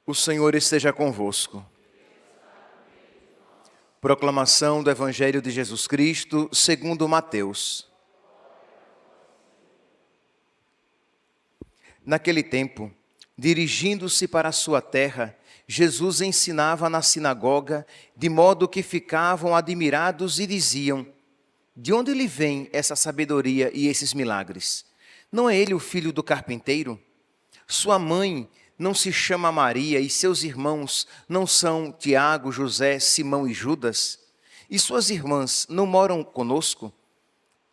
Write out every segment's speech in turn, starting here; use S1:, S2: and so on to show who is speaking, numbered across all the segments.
S1: O Senhor esteja convosco. Proclamação do Evangelho de Jesus Cristo, segundo Mateus. Naquele tempo, dirigindo-se para a sua terra, Jesus ensinava na sinagoga, de modo que ficavam admirados e diziam: de onde lhe vem essa sabedoria e esses milagres? Não é ele o filho do carpinteiro? Sua mãe não se chama Maria e seus irmãos não são Tiago, José, Simão e Judas? E suas irmãs não moram conosco?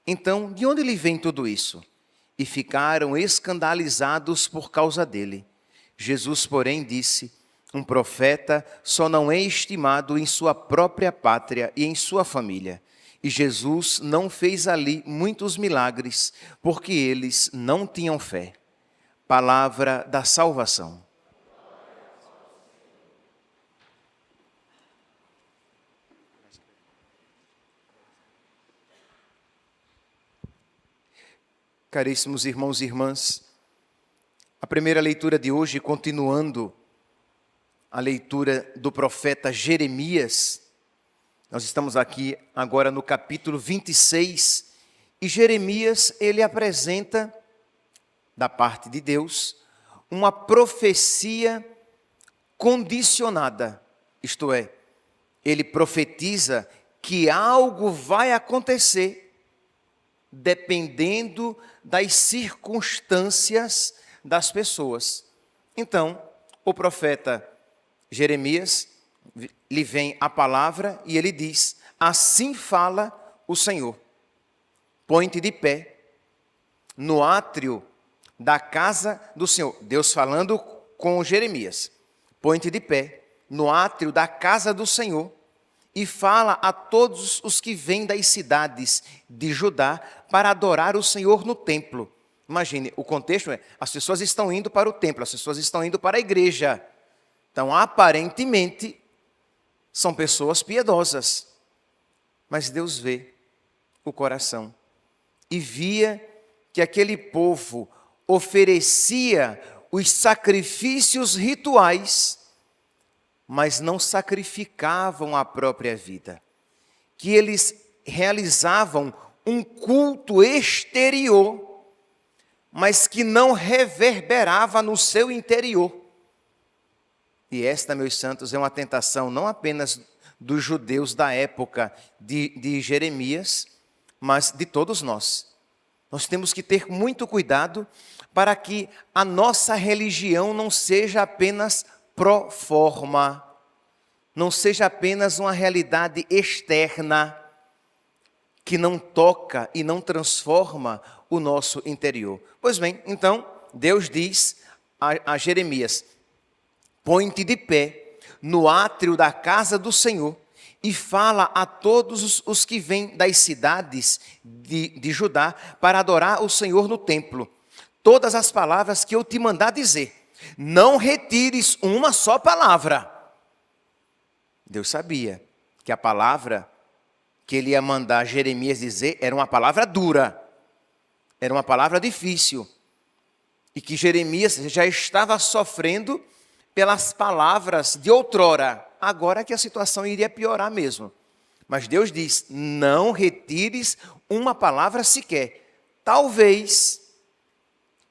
S1: Então, de onde lhe vem tudo isso? E ficaram escandalizados por causa dele. Jesus, porém, disse: um profeta só não é estimado em sua própria pátria e em sua família. E Jesus não fez ali muitos milagres, porque eles não tinham fé. Palavra da salvação. Caríssimos irmãos e irmãs, a primeira leitura de hoje, continuando a leitura do profeta Jeremias, nós estamos aqui agora no capítulo 26, e Jeremias, ele apresenta, da parte de Deus, uma profecia condicionada, isto é, ele profetiza que algo vai acontecer dependendo das circunstâncias das pessoas. Então, o profeta Jeremias, lhe vem a palavra e ele diz: assim fala o Senhor, põe-te de pé no átrio da casa do Senhor. Deus falando com Jeremias: põe-te de pé no átrio da casa do Senhor e fala a todos os que vêm das cidades de Judá para adorar o Senhor no templo. Imagine, o contexto é, as pessoas estão indo para o templo, as pessoas estão indo para a igreja. Então, aparentemente, são pessoas piedosas. Mas Deus vê o coração e via que aquele povo oferecia os sacrifícios rituais, mas não sacrificavam a própria vida. Que eles realizavam um culto exterior, mas que não reverberava no seu interior. E esta, meus santos, é uma tentação não apenas dos judeus da época de Jeremias, mas de todos nós. Nós temos que ter muito cuidado para que a nossa religião não seja apenas pro forma, não seja apenas uma realidade externa que não toca e não transforma o nosso interior. Pois bem, então, Deus diz a Jeremias: põe-te de pé no átrio da casa do Senhor e fala a todos os que vêm das cidades de Judá para adorar o Senhor no templo. Todas as palavras que eu te mandar dizer. Não retires uma só palavra. Deus sabia que a palavra que ele ia mandar Jeremias dizer era uma palavra dura, era uma palavra difícil, e que Jeremias já estava sofrendo pelas palavras de outrora, agora que a situação iria piorar mesmo. Mas Deus diz: não retires uma palavra sequer. Talvez,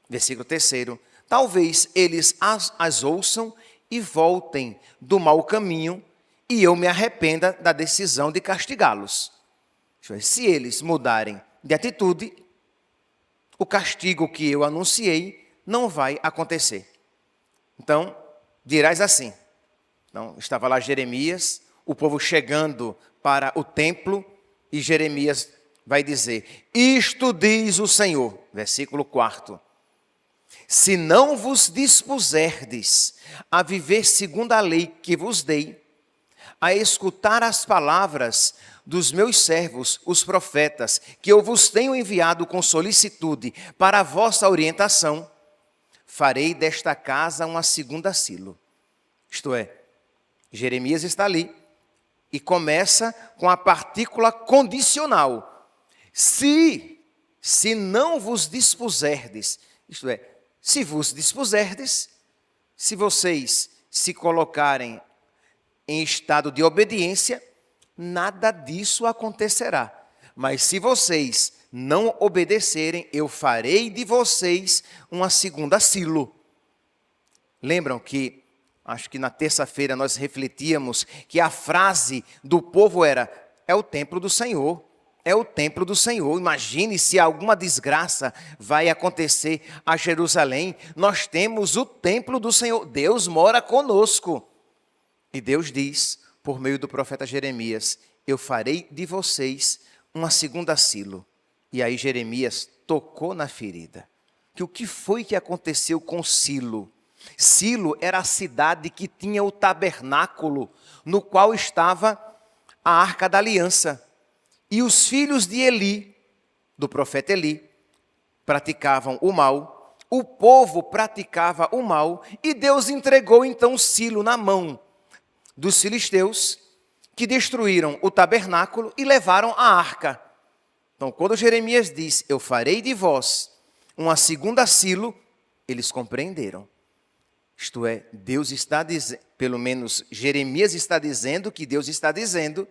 S1: versículo 3, talvez eles as ouçam e voltem do mau caminho e eu me arrependa da decisão de castigá-los. Se eles mudarem de atitude, o castigo que eu anunciei não vai acontecer. Então, dirás assim. Então, estava lá Jeremias, o povo chegando para o templo, e Jeremias vai dizer: isto diz o Senhor, versículo 4. Se não vos dispuserdes a viver segundo a lei que vos dei, a escutar as palavras dos meus servos, os profetas, que eu vos tenho enviado com solicitude para a vossa orientação, farei desta casa uma segunda Silo. Isto é, Jeremias está ali e começa com a partícula condicional. Se não vos dispuserdes, isto é, se vos dispuserdes, se vocês se colocarem em estado de obediência, nada disso acontecerá. Mas se vocês não obedecerem, eu farei de vocês uma segunda Silo. Lembram que, acho que na terça-feira nós refletíamos que a frase do povo era: é o templo do Senhor, é o templo do Senhor. Imagine se alguma desgraça vai acontecer a Jerusalém, nós temos o templo do Senhor, Deus mora conosco. E Deus diz, por meio do profeta Jeremias: eu farei de vocês uma segunda Silo. E aí Jeremias tocou na ferida. Que o que foi que aconteceu com Silo? Silo era a cidade que tinha o tabernáculo no qual estava a Arca da Aliança. E os filhos de Eli, do profeta Eli, praticavam o mal, o povo praticava o mal, e Deus entregou então Silo na mão dos filisteus, que destruíram o tabernáculo e levaram a arca. Então, quando Jeremias diz: eu farei de vós uma segunda Silo, eles compreenderam. Isto é, Deus está dizendo, pelo menos Jeremias está dizendo, que Deus está dizendo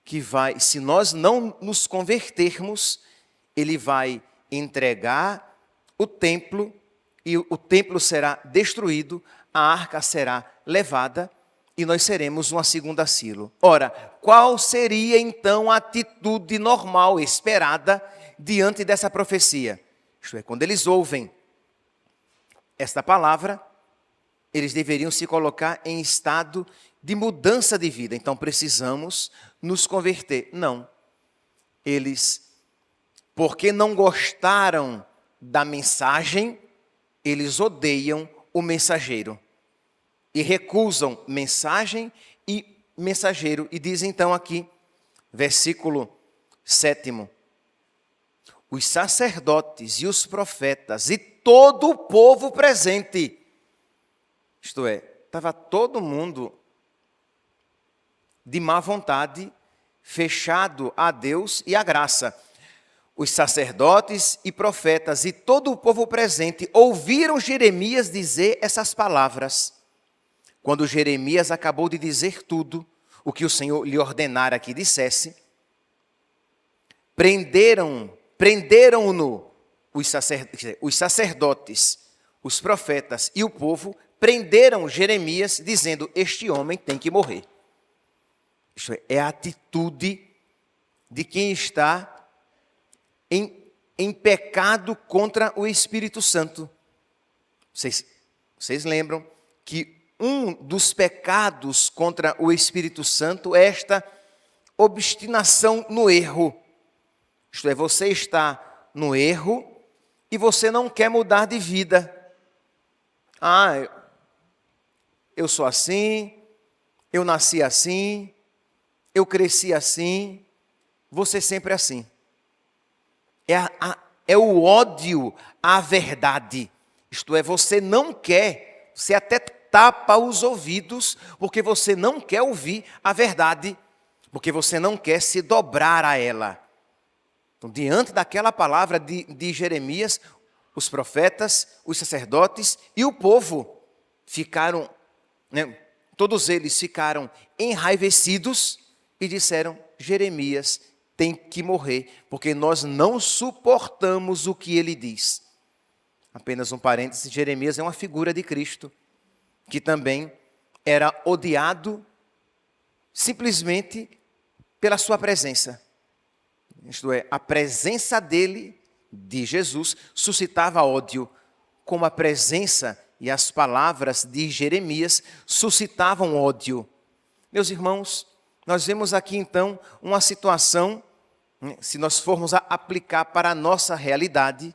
S1: que vai, se nós não nos convertermos, Ele vai entregar o templo, e o templo será destruído, a arca será levada, e nós seremos uma segunda Silo. Ora, qual seria então a atitude normal, esperada, diante dessa profecia? Isto é, quando eles ouvem esta palavra, eles deveriam se colocar em estado de mudança de vida. Então, precisamos nos converter. Não. Eles, porque não gostaram da mensagem, eles odeiam o mensageiro. E recusam mensagem e mensageiro. E diz então aqui, versículo 7: os sacerdotes e os profetas e todo o povo presente. Isto é, estava todo mundo de má vontade, fechado a Deus e à graça. Os sacerdotes e profetas e todo o povo presente ouviram Jeremias dizer essas palavras. Quando Jeremias acabou de dizer tudo o que o Senhor lhe ordenara que dissesse, prenderam-no os sacerdotes, os profetas e o povo, prenderam Jeremias, dizendo: este homem tem que morrer. Isto é a atitude de quem está em pecado contra o Espírito Santo. Vocês lembram que um dos pecados contra o Espírito Santo é esta obstinação no erro. Isto é, você está no erro e você não quer mudar de vida. Eu sou assim, eu nasci assim, eu cresci assim, você sempre assim. É o ódio à verdade. Isto é, você não quer, você até tapa os ouvidos, porque você não quer ouvir a verdade, porque você não quer se dobrar a ela. Então, diante daquela palavra de Jeremias, os profetas, os sacerdotes e o povo ficaram, todos eles ficaram enraivecidos e disseram: Jeremias tem que morrer, porque nós não suportamos o que ele diz. Apenas um parêntese, Jeremias é uma figura de Cristo, que também era odiado simplesmente pela sua presença. Isto é, a presença dele, de Jesus, suscitava ódio, como a presença e as palavras de Jeremias suscitavam ódio. Meus irmãos, nós vemos aqui então uma situação, se nós formos a aplicar para a nossa realidade,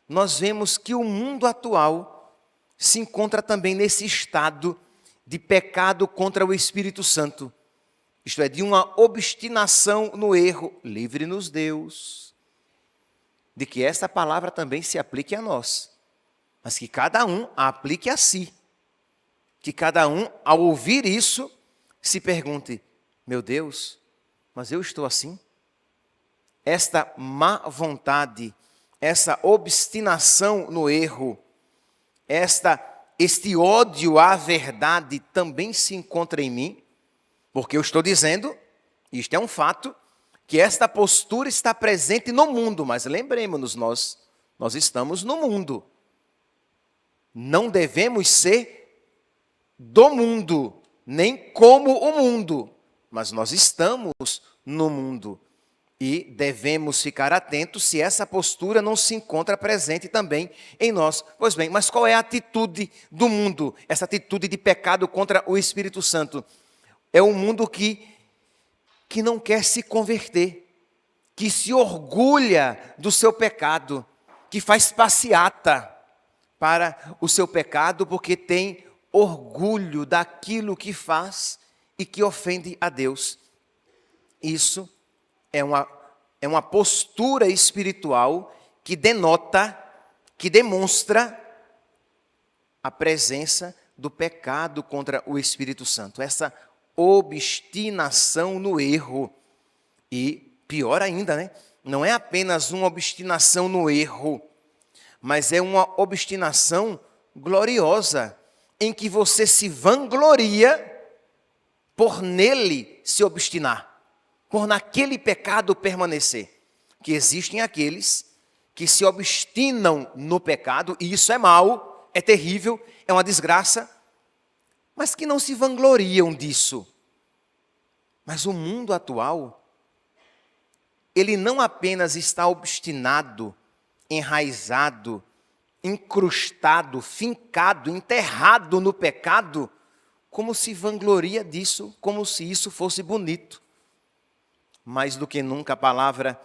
S1: nós vemos que o mundo atual se encontra também nesse estado de pecado contra o Espírito Santo. Isto é, de uma obstinação no erro. Livre-nos, Deus, de que esta palavra também se aplique a nós, mas que cada um a aplique a si. Que cada um, ao ouvir isso, se pergunte: meu Deus, mas eu estou assim? Esta má vontade, essa obstinação no erro, esta este ódio à verdade também se encontra em mim? Porque eu estou dizendo, isto é um fato, que esta postura está presente no mundo, mas lembremos-nos, nós estamos no mundo. Não devemos ser do mundo, nem como o mundo, mas nós estamos no mundo. E devemos ficar atentos se essa postura não se encontra presente também em nós. Pois bem, mas qual é a atitude do mundo? Essa atitude de pecado contra o Espírito Santo. É um mundo que não quer se converter, que se orgulha do seu pecado, que faz passeata para o seu pecado, porque tem orgulho daquilo que faz e que ofende a Deus. Isso é uma postura espiritual que denota, que demonstra a presença do pecado contra o Espírito Santo. Essa obstinação no erro. E pior ainda, né? Não é apenas uma obstinação no erro, mas é uma obstinação gloriosa, em que você se vangloria por nele se obstinar, por naquele pecado permanecer. Que existem aqueles que se obstinam no pecado, e isso é mau, é terrível, é uma desgraça, mas que não se vangloriam disso. Mas o mundo atual, ele não apenas está obstinado, enraizado, incrustado, fincado, enterrado no pecado, como se vangloria disso, como se isso fosse bonito. Mais do que nunca a palavra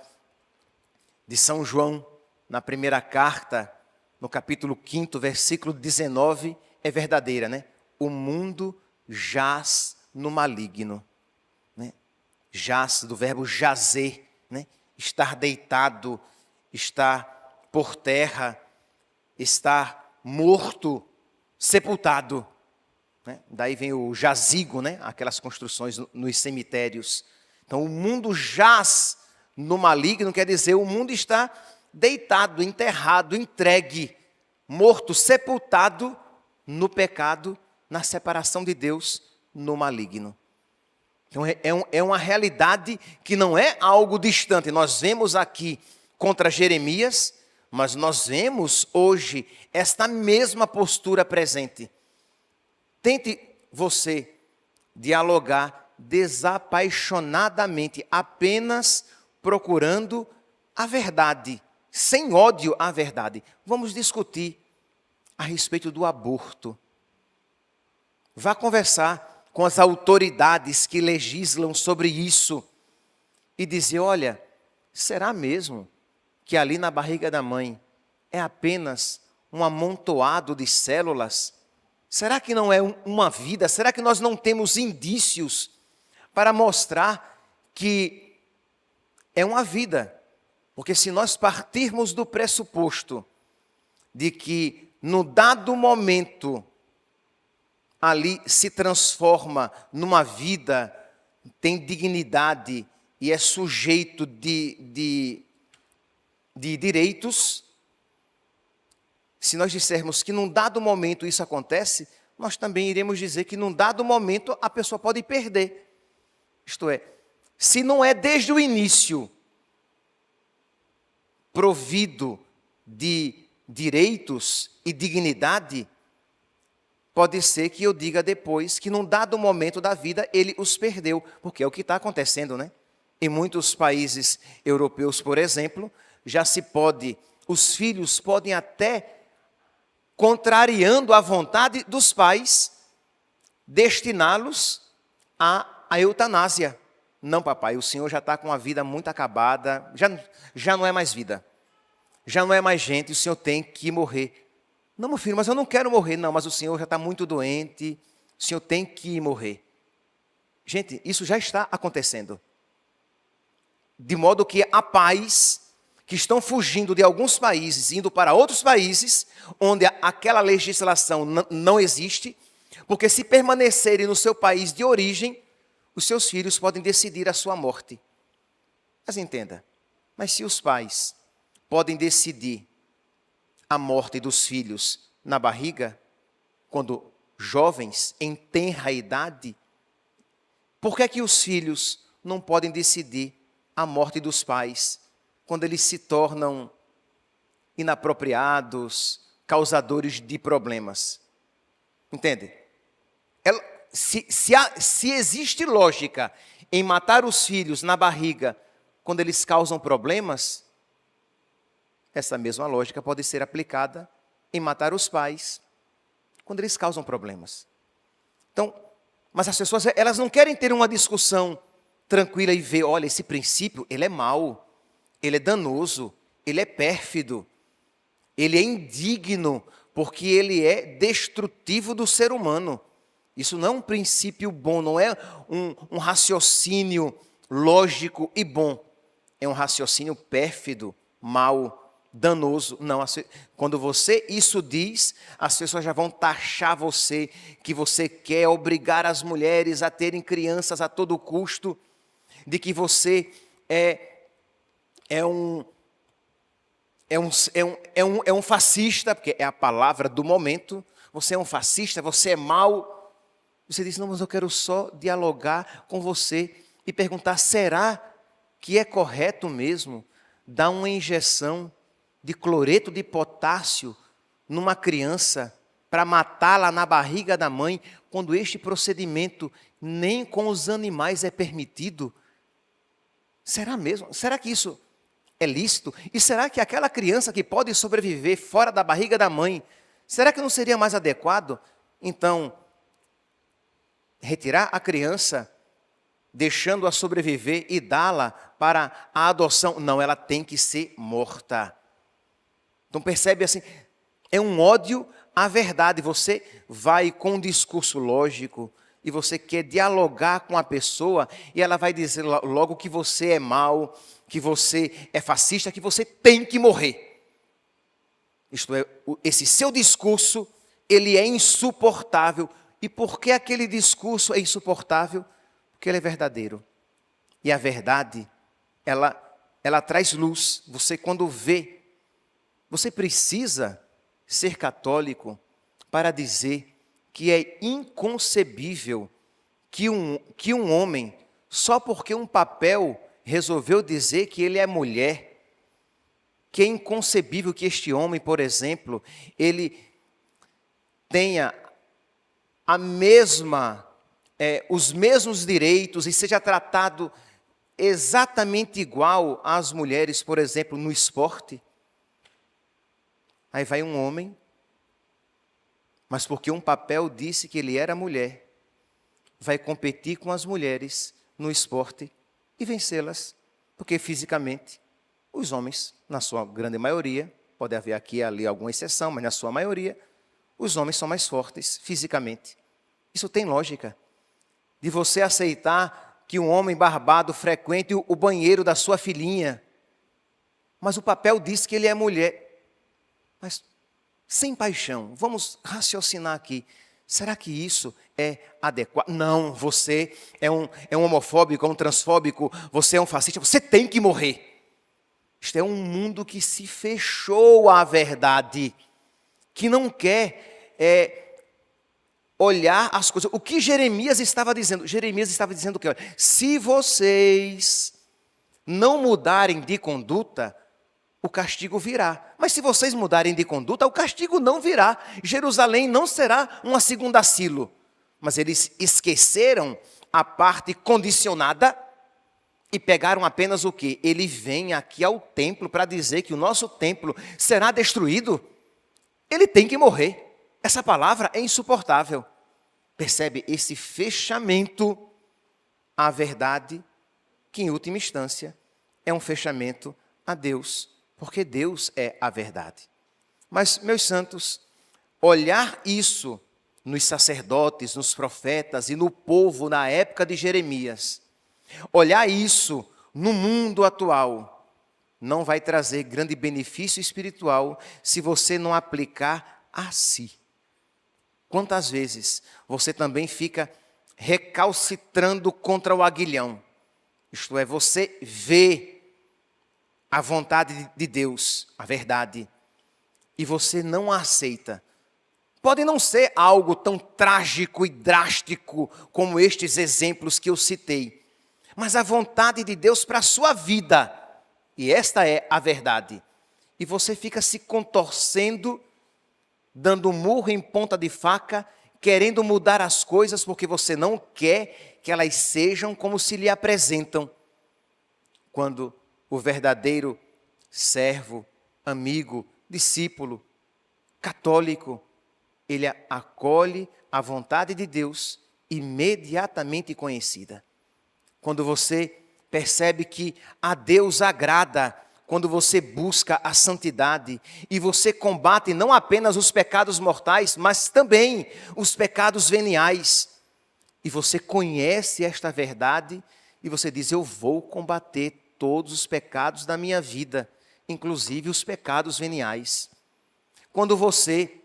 S1: de São João, na primeira carta, no capítulo 5, versículo 19, é verdadeira, né? O mundo jaz no maligno. Né? Jaz, do verbo jazer, né? Estar deitado, estar por terra, estar morto, sepultado. Né? Daí vem o jazigo, né? Aquelas construções nos cemitérios. Então, o mundo jaz no maligno, quer dizer, o mundo está deitado, enterrado, entregue, morto, sepultado no pecado, na separação de Deus, no maligno. Então, é uma realidade que não é algo distante. Nós vemos aqui contra Jeremias, mas nós vemos hoje esta mesma postura presente. Tente você dialogar desapaixonadamente, apenas procurando a verdade, sem ódio à verdade. Vamos discutir a respeito do aborto. Vá conversar com as autoridades que legislam sobre isso e dizer, olha, será mesmo que ali na barriga da mãe é apenas um amontoado de células? Será que não é uma vida? Será que nós não temos indícios para mostrar que é uma vida? Porque se nós partirmos do pressuposto de que no dado momento ali se transforma numa vida, tem dignidade e é sujeito de direitos, se nós dissermos que num dado momento isso acontece, nós também iremos dizer que num dado momento a pessoa pode perder. Isto é, se não é desde o início provido de direitos e dignidade, pode ser que eu diga depois que num dado momento da vida ele os perdeu, porque é o que está acontecendo, né? Em muitos países europeus, por exemplo, já se pode, os filhos podem até, contrariando a vontade dos pais, destiná-los à eutanásia. Não, papai, o senhor já está com a vida muito acabada, já não é mais vida, já não é mais gente, o senhor tem que morrer. Não, meu filho, mas eu não quero morrer. Não, mas o senhor já está muito doente, o senhor tem que morrer. Gente, isso já está acontecendo. De modo que há pais que estão fugindo de alguns países, indo para outros países, onde aquela legislação não existe, porque se permanecerem no seu país de origem, os seus filhos podem decidir a sua morte. Mas entenda, mas se os pais podem decidir a morte dos filhos na barriga, quando jovens, em tenra idade, por que é que os filhos não podem decidir a morte dos pais quando eles se tornam inapropriados, causadores de problemas? Entende? Se existe lógica em matar os filhos na barriga quando eles causam problemas, essa mesma lógica pode ser aplicada em matar os pais quando eles causam problemas. Então, mas as pessoas, elas não querem ter uma discussão tranquila e ver, olha, esse princípio, ele é mau, ele é danoso, ele é pérfido, ele é indigno, porque ele é destrutivo do ser humano. Isso não é um princípio bom, não é um raciocínio lógico e bom. É um raciocínio pérfido, mau, danoso. Não, quando você isso diz, as pessoas já vão taxar você, que você quer obrigar as mulheres a terem crianças a todo custo, de que você é um fascista, porque é a palavra do momento. Você é um fascista, você é mau. Você diz, não, mas eu quero só dialogar com você e perguntar, será que é correto mesmo dar uma injeção de cloreto de potássio numa criança para matá-la na barriga da mãe, quando este procedimento nem com os animais é permitido? Será mesmo? Será que isso é lícito? E será que aquela criança que pode sobreviver fora da barriga da mãe, será que não seria mais adequado, então, retirar a criança, deixando-a sobreviver e dá-la para a adoção? Não, ela tem que ser morta. Então percebe assim, é um ódio à verdade. Você vai com um discurso lógico e você quer dialogar com a pessoa e ela vai dizer logo que você é mau, que você é fascista, que você tem que morrer. Isto é, esse seu discurso, ele é insuportável. E por que aquele discurso é insuportável? Porque ele é verdadeiro. E a verdade, ela traz luz. Você quando vê, você precisa ser católico para dizer que é inconcebível que um homem, só porque um papel resolveu dizer que ele é mulher, que é inconcebível que este homem, por exemplo, ele tenha os mesmos direitos e seja tratado exatamente igual às mulheres, por exemplo, no esporte. Aí vai um homem, mas porque um papel disse que ele era mulher, vai competir com as mulheres no esporte e vencê-las, porque fisicamente os homens, na sua grande maioria, pode haver aqui e ali alguma exceção, mas na sua maioria, os homens são mais fortes fisicamente. Isso tem lógica. De você aceitar que um homem barbado frequente o banheiro da sua filhinha, mas o papel diz que ele é mulher. Mas, sem paixão, vamos raciocinar aqui. Será que isso é adequado? Não, você é um homofóbico, é um transfóbico, você é um fascista, você tem que morrer. Isto é um mundo que se fechou à verdade, que não quer olhar as coisas. O que Jeremias estava dizendo? Jeremias estava dizendo que, olha, se vocês não mudarem de conduta, o castigo virá. Mas se vocês mudarem de conduta, o castigo não virá. Jerusalém não será uma segunda Silo. Mas eles esqueceram a parte condicionada e pegaram apenas o quê? Ele vem aqui ao templo para dizer que o nosso templo será destruído. Ele tem que morrer. Essa palavra é insuportável. Percebe esse fechamento à verdade, que em última instância é um fechamento a Deus, porque Deus é a verdade. Mas, meus santos, olhar isso nos sacerdotes, nos profetas e no povo na época de Jeremias, olhar isso no mundo atual, não vai trazer grande benefício espiritual se você não aplicar a si. Quantas vezes você também fica recalcitrando contra o aguilhão? Isto é, você vê a vontade de Deus, a verdade, e você não a aceita. Pode não ser algo tão trágico e drástico como estes exemplos que eu citei, mas a vontade de Deus para a sua vida, e esta é a verdade. E você fica se contorcendo, dando murro em ponta de faca, querendo mudar as coisas porque você não quer que elas sejam como se lhe apresentam. Quando o verdadeiro servo, amigo, discípulo, católico, ele acolhe a vontade de Deus imediatamente conhecida. Quando você percebe que a Deus agrada, quando você busca a santidade e você combate não apenas os pecados mortais, mas também os pecados veniais. E você conhece esta verdade e você diz: eu vou combater todos os pecados da minha vida, inclusive os pecados veniais. Quando você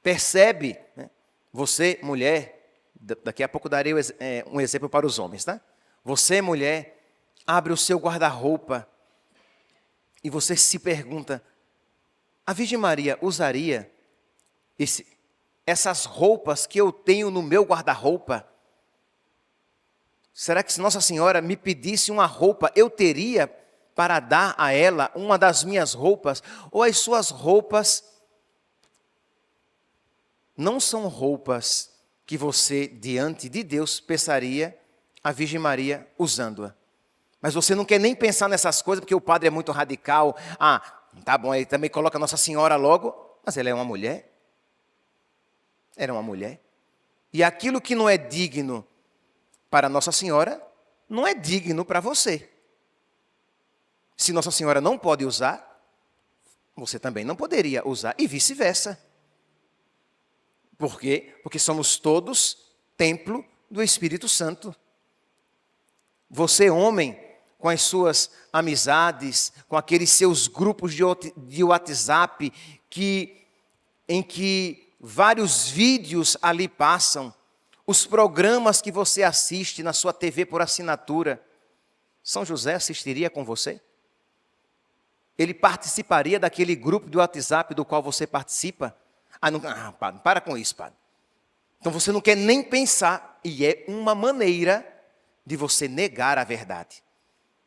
S1: percebe, né, você, mulher, daqui a pouco darei um exemplo para os homens, tá? Você, mulher, abre o seu guarda-roupa e você se pergunta: a Virgem Maria usaria essas roupas que eu tenho no meu guarda-roupa? Será que se Nossa Senhora me pedisse uma roupa, eu teria para dar a ela uma das minhas roupas? Ou as suas roupas não são roupas que você, diante de Deus, pensaria a Virgem Maria usando-a? Mas você não quer nem pensar nessas coisas, porque o padre é muito radical. Ah, tá bom, ele também coloca Nossa Senhora logo, mas ela é uma mulher. Era uma mulher. E aquilo que não é digno para Nossa Senhora, não é digno para você. Se Nossa Senhora não pode usar, você também não poderia usar, e vice-versa. Por quê? Porque somos todos templo do Espírito Santo. Você, homem, com as suas amizades, com aqueles seus grupos de WhatsApp, em que vários vídeos ali passam, os programas que você assiste na sua TV por assinatura, São José assistiria com você? Ele participaria daquele grupo do WhatsApp do qual você participa? Padre, para com isso, padre. Então você não quer nem pensar, e é uma maneira de você negar a verdade.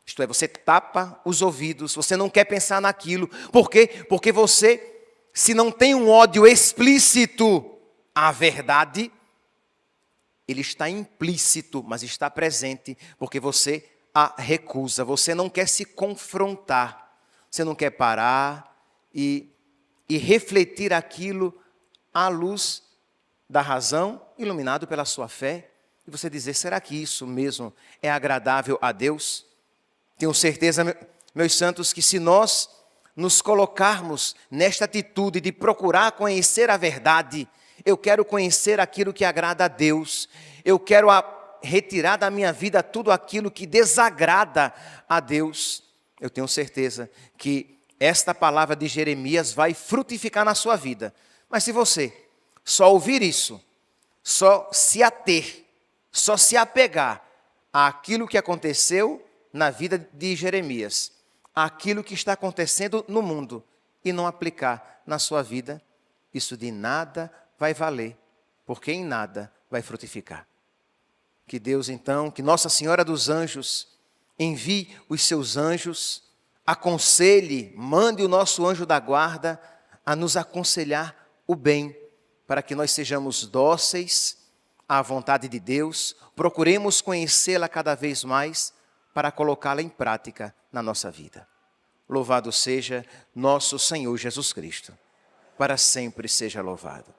S1: Isto é, você tapa os ouvidos, você não quer pensar naquilo. Por quê? Porque você, se não tem um ódio explícito à verdade, ele está implícito, mas está presente, porque você a recusa. Você não quer se confrontar, você não quer parar e refletir aquilo à luz da razão, iluminado pela sua fé, e você dizer: será que isso mesmo é agradável a Deus? Tenho certeza, meus santos, que se nós nos colocarmos nesta atitude de procurar conhecer a verdade, eu quero conhecer aquilo que agrada a Deus, eu quero retirar da minha vida tudo aquilo que desagrada a Deus, eu tenho certeza que esta palavra de Jeremias vai frutificar na sua vida. Mas se você só ouvir isso, só se ater, só se apegar àquilo que aconteceu na vida de Jeremias, àquilo que está acontecendo no mundo, e não aplicar na sua vida, isso de nada vai valer, porque em nada vai frutificar. Que Deus então, que Nossa Senhora dos Anjos, envie os seus anjos, aconselhe, mande o nosso anjo da guarda a nos aconselhar o bem, para que nós sejamos dóceis à vontade de Deus, procuremos conhecê-la cada vez mais, para colocá-la em prática na nossa vida. Louvado seja nosso Senhor Jesus Cristo, para sempre seja louvado.